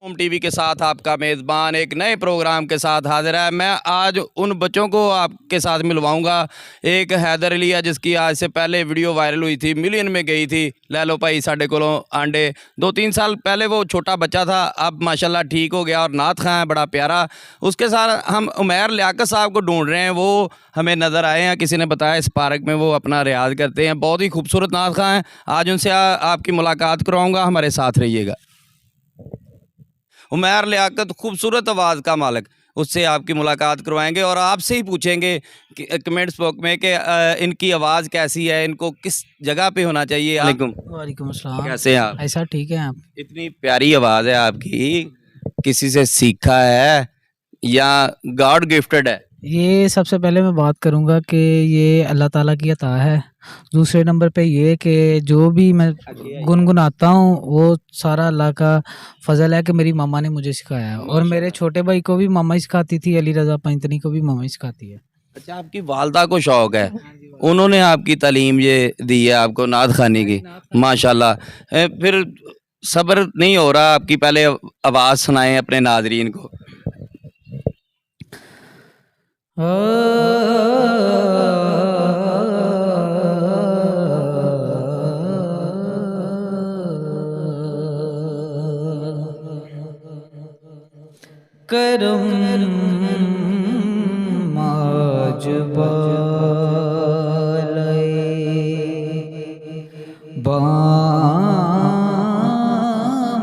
Home TV के साथ आपका मेज़बान एक नए प्रोग्राम के साथ हाजिर है। मैं आज उन बच्चों को आपके साथ मिलवाऊंगा। एक हैदर अली है जिसकी आज से पहले वीडियो वायरल हुई थी, मिलियन में गई थी। ले लो भाई साढ़े कोलों आंडे। 2-3 साल पहले वो छोटा बच्चा था, अब माशाल्लाह ठीक हो गया और नात खां है बड़ा प्यारा। उसके साथ हम उमैर लियाकत साहब को ढूंढ रहे हैं, वो हमें नज़र आए हैं। किसी ने बताया इस पार्क में वो अपना रियाज करते हैं, बहुत ही खूबसूरत नात खां हैं। आज उनसे आपकी मुलाकात करवाऊँगा, हमारे साथ रहिएगा। उमैर लियाकत खूबसूरत आवाज़ का मालिक, उससे आपकी मुलाकात करवाएंगे और आपसे ही पूछेंगे कि कमेंट्स बॉक्स में कि इनकी आवाज़ कैसी है, इनको किस जगह पे होना चाहिए। वालेकुम अस्सलाम। कैसे हैं आप? ऐसा ठीक है आप? इतनी प्यारी आवाज़ है आपकी, किसी से सीखा है या गॉड गिफ्टेड है? ये सबसे पहले मैं बात करूँगा कि ये अल्लाह ताला की अता है। दूसरे नंबर पे ये कि जो भी मैं गुनगुनाता हूँ वो सारा अल्लाह का फ़ज़ल है कि मेरी मामा ने मुझे सिखाया है, और मेरे छोटे भाई को भी मामा ही सिखाती थी, अली रज़ा पैंतनी को भी मामा ही सिखाती है। अच्छा, आपकी वालदा को शौक़ है, उन्होंने आपकी तालीम ये दी है आपको नात खाने की, माशाल्लाह। फिर सब्र नहीं हो रहा आपकी, पहले आवाज़ सुनाएं अपने नाजरीन को। करम माज बाम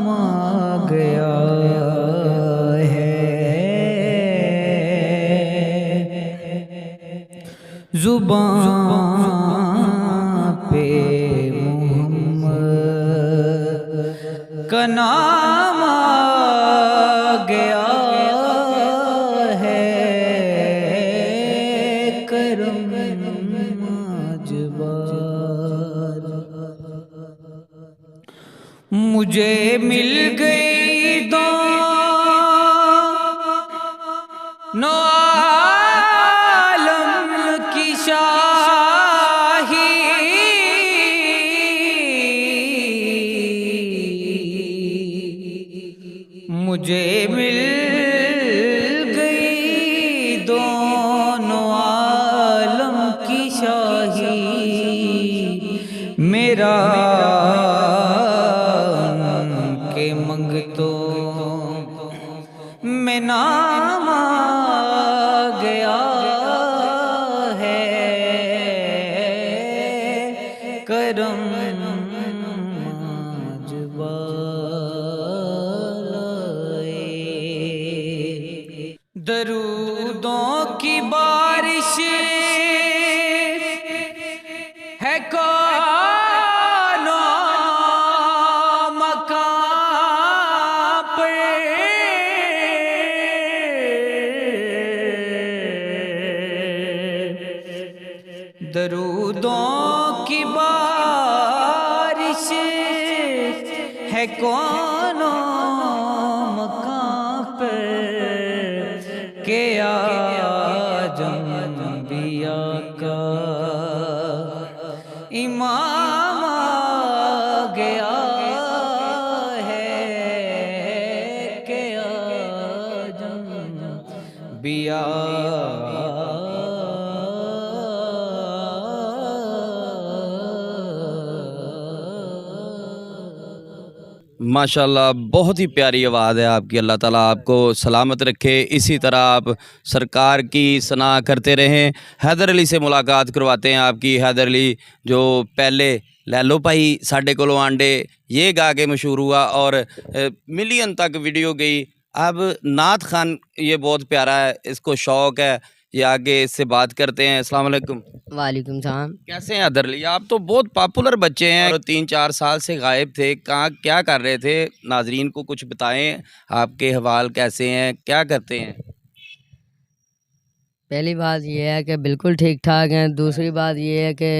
आ गया है, जुबान पे मोहम्मद का नाम आ गया है, करम माजबाल मुझे मिल गई दोनों आलम की शाही, मुझे मिल गई दोनों आलम की शाही, मेरा के मंगतों में नाम आ गया है, करम दरूदों की बारिश है कौनो मकां पर, दरूदों की बारिश है कौनो मकां पर, के आजम अंबिया का इमाम आ गया है, के आजम अंबिया माशाल्लाह, बहुत ही प्यारी आवाज़ है आपकी। अल्लाह ताला आपको सलामत रखे, इसी तरह आप सरकार की सना करते रहें। हैदर अली से मुलाकात करवाते हैं आपकी। हैदर अली जो पहले ले लो भाई साढ़े कोलों आंडे ये गा के मशहूर हुआ और मिलियन तक वीडियो गई। अब नात खान ये बहुत प्यारा है, इसको शौक़ है, ये आगे इससे बात करते हैं। अस्सलाम वालेकुम। वालेकुम सलाम। कैसे हैं हैदर अली? आप तो बहुत पॉपुलर बच्चे हैं और 3-4 साल से गायब थे, कहाँ क्या कर रहे थे? नाजरीन को कुछ बताएं, आपके हवाल कैसे हैं, क्या करते हैं? पहली बात ये है कि बिल्कुल ठीक ठाक हैं। दूसरी बात ये है कि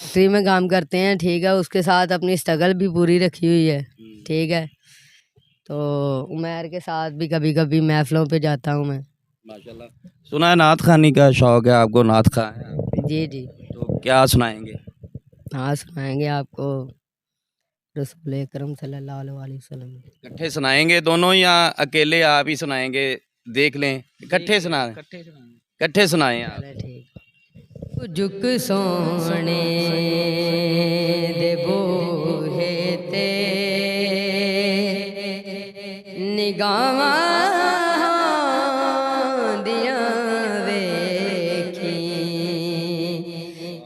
फ्री में काम करते हैं, ठीक है, उसके साथ अपनी स्ट्रगल भी पूरी रखी हुई है, ठीक है। तो उमैर के साथ भी कभी कभी महफिलों पे जाता हूँ मैं। माशाल्लाह। सुना है नात खानी का शौक़ है आपको, नात खां है? जी जी। तो क्या सुनाएंगे? हाँ सुनाएंगे आपको। रसूल अकरम सल्लल्लाहु अलैहि वसल्लम। इकट्ठे सुनाएंगे दोनों या अकेले आप ही सुनाएंगे? देख लें, इकट्ठे इकट्ठे सुनाएं आप। चलो ठीक। झुक सोने दे बूहे ते निगाहां दियां वेखी,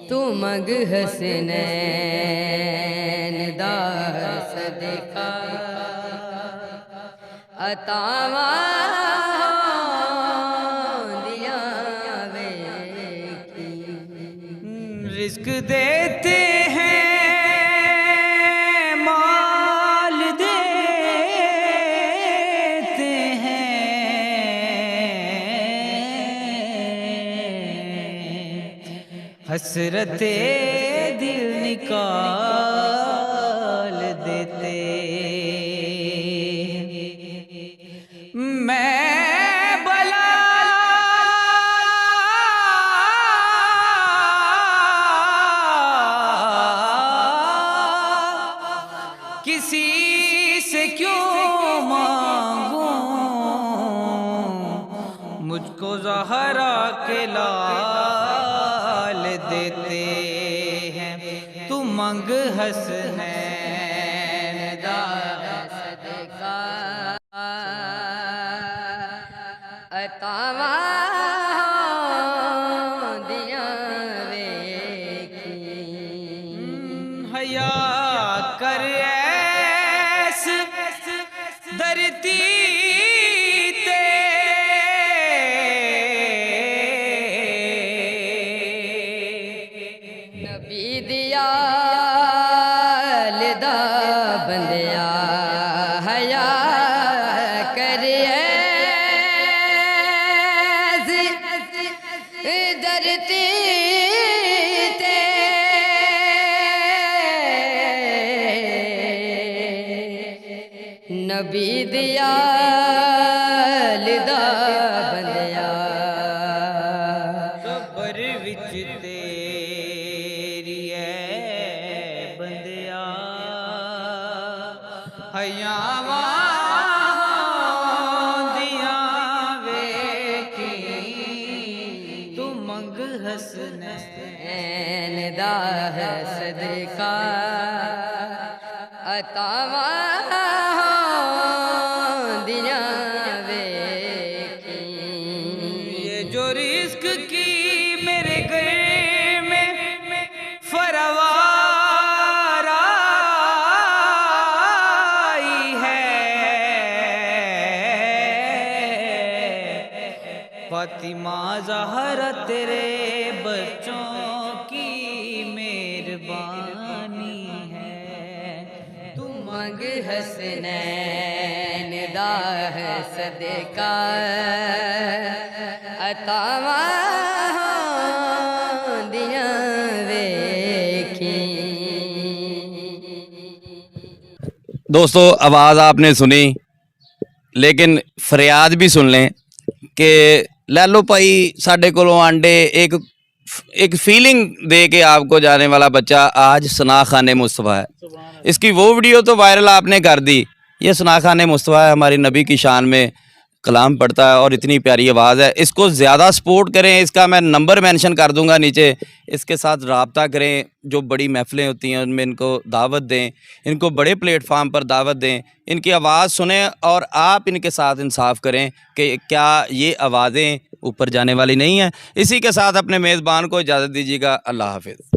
तू मंग हसनैन दा सदका अतावां दियां वेखी। रिस्क देते हैं, माल देते हैं, हसरते दिल निकाल देते। मैं भला किसी से क्यों मांगूं, मुझको ज़हरा के लाल देते हैं, तू मंग हसनैन दा सदका अतावां दियां वेखी। हया कर ऐस धरती ते, नबी दिया लिदा बंदिया हया कर ऐस धरती ते, नबी दिया लिदा बंदिया कबर विच तेरी है बंदिया, हयावां दियां वेखी, तू मंग हसनैन दा सदका अतावां दियां वेखी। ये जो रिस्क की मेरे घर में फरवार आई है, फातिमा ज़हरा तेरे बच्चों की मेहरबानी है, तू मंग हसनैन दा सदका अतावां दियां वेखी। दोस्तों आवाज़ आपने सुनी, लेकिन फरियाद भी सुन लें कि लैलो भाई साढ़े कोलों आंडे एक फीलिंग दे के आपको जाने वाला बच्चा आज सना खाने मुस्तफ़ा है। इसकी वो वीडियो तो वायरल आपने कर दी, ये सना खाने मुस्तफ़ा है, हमारी नबी की शान में कलाम पढ़ता है और इतनी प्यारी आवाज़ है। इसको ज़्यादा सपोर्ट करें, इसका मैं नंबर मेंशन कर दूंगा नीचे, इसके साथ रब्ता करें। जो बड़ी महफ़िलें होती हैं उनमें इनको दावत दें, इनको बड़े प्लेटफार्म पर दावत दें, इनकी आवाज़ सुनें और आप इनके साथ इंसाफ करें कि क्या ये आवाज़ें ऊपर जाने वाली नहीं हैं। इसी के साथ अपने मेज़बान को इजाज़त दीजिएगा। अल्लाह हाफ़िज़।